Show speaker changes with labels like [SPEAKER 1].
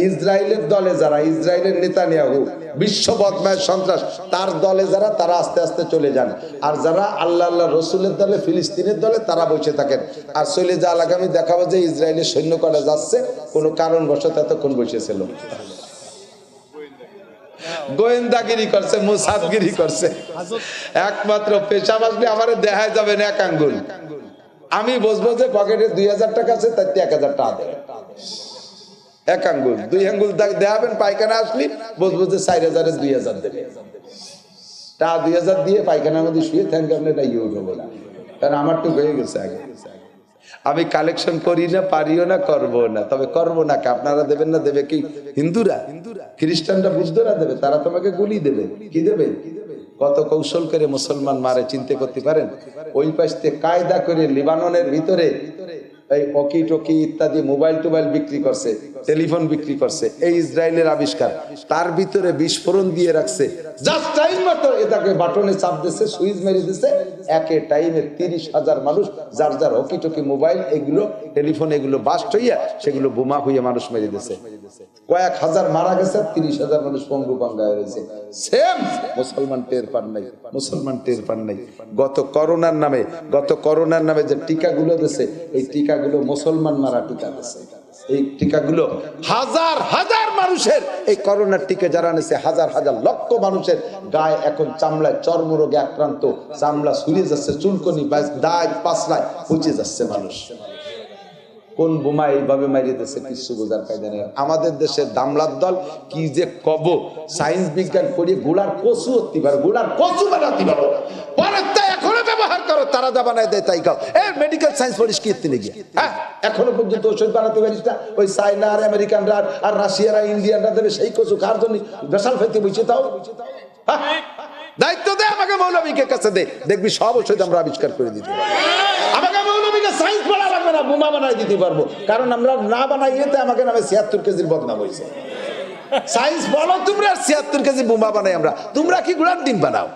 [SPEAKER 1] ইসরায়েলের দলে যারা, ইসরায়েলের নেতানিয়াহু বিশ্ব বদমায়ের সন্ত্রাস, তার দলে যারা, তারা আস্তে আস্তে চলে যান। আর যারা আল্লাহ আল্লাহ রসুলের দলে, ফিলিস্তিনের দলে, তারা বসে থাকেন। আর চলে যা আগামী দেখাবো যে ইসরায়েলের সৈন্য করা যাচ্ছে, কোনো কারণবশত এতক্ষণ বসেছিল, গোয়েন্দাগিরি করছে, মোসাদগিরি করছে। একমাত্র পেশাব আসলে আমার দেখায় যাবে না এক আঙ্গুল। আমি বসবো যে পকেটে 2000 টাকা আছে, তার 1000 টাকা দেবে এক আঙ্গুল, 2 আঙ্গুল দেখাবেন। পায়খানা আসলি বসবো যে 4000-এর 2000 দেবে। তা 2000 দিয়ে পায়খানার মধ্যে শুয়ে থাকলে আপনি এটা ইউজ হবে না, কারণ আমার তো হয়ে গেছে আগে। আমি কালেকশন করি না, পারিও না, করবো না। তবে করবো না, আপনারা দেবেন না, দেবে কি হিন্দুরা, খ্রিস্টানরা, বুদ্ধরা দেবে। তারা তোমাকে গুলি দেবে, কি দেবে? কত কৌশল করে মুসলমান মারে চিনতে করতে পারেন? ওই পাশে কায়দা করে লিবাননের ভিতরে এই অকি টকি ইত্যাদি মোবাইল টোবাইল বিক্রি করছে, টেলিফোন বিক্রি করছে, এই ইসরায়েলের আবিষ্কার। তার ভিতরে বিস্ফোরণ দিয়ে রাখছে, জাস্ট টাইম মতো এটাকে বাটনে চাপ দিচ্ছে, সুইচ মেরে দিচ্ছে, একে টাইমে 30,000 মানুষ, যার যার অকি টকি মোবাইল এগুলো টেলিফোন এগুলো বাস্ট হইয়া সেগুলো বোমা হইয়া মানুষ মেরে দিচ্ছে। কয়েক হাজার মারা গেছে, 30,000 মানুষ পঙ্গু পাঙ্গা হয়েছে। সেম মুসলমান টের পান নাই, মুসলমান টের পান নাই। গত করোনার নামে যে টিকাগুলো দিছে, এই টিকাগুলো মুসলমান মারা টিকা দিছে। এই টিকাগুলো হাজার হাজার মানুষের, এই করোনার টিকা যারা নিছে, হাজার হাজার লক্ষ মানুষের গায়ে এখন চামড়ায় চর্মরোগে আক্রান্ত, চামড়া ছুঁড়ে যাচ্ছে, চুলকনি দায় পাসলায় পচে যাচ্ছে মানুষ। কোন বোমা এইভাবে মারিয়ে দিচ্ছে কিছু বোঝার কায়দা নেই। আমাদের দেশের দামলার দল কি যে কব, সায়েন্স বিজ্ঞান করিয়ে গোলার কচু হতে পারো, গোলার কচু বানাতে পারো, পরে তাই এখনো ব্যবহার করো, তারা যা বানায় দেয় তাই খাও। এই মেডিকেল সায়েন্স পড়িস কি তিনি গিয়ে, হ্যাঁ এখনো পর্যন্ত ওষুধ বানাতে পারিস না। ওই চায়না আর আমেরিকানরা আর রাশিয়ারা ইন্ডিয়ানরা দেবে সেই কচু খাওয়ার জন্য বেসাল ফেতে বসে তাও। দায়িত্ব দে আমাকে, মৌলবীকে কাছে দে, দেখবি সব ওষুধ আমরা আবিষ্কার করে দিতে পারবো। আমাকে মৌলবীকে সায়েন্স পড়া লাগবে না, বোমা বানাই দিতে পারবো, কারণ আমরা না বানাই এতে আমাকে নামে 76 কেজির বদনাম হয়েছে। সায়েন্স বলো তোমরা, 76 কেজি বোমা বানাই আমরা, তোমরা কি গোলার ডিম বানাও।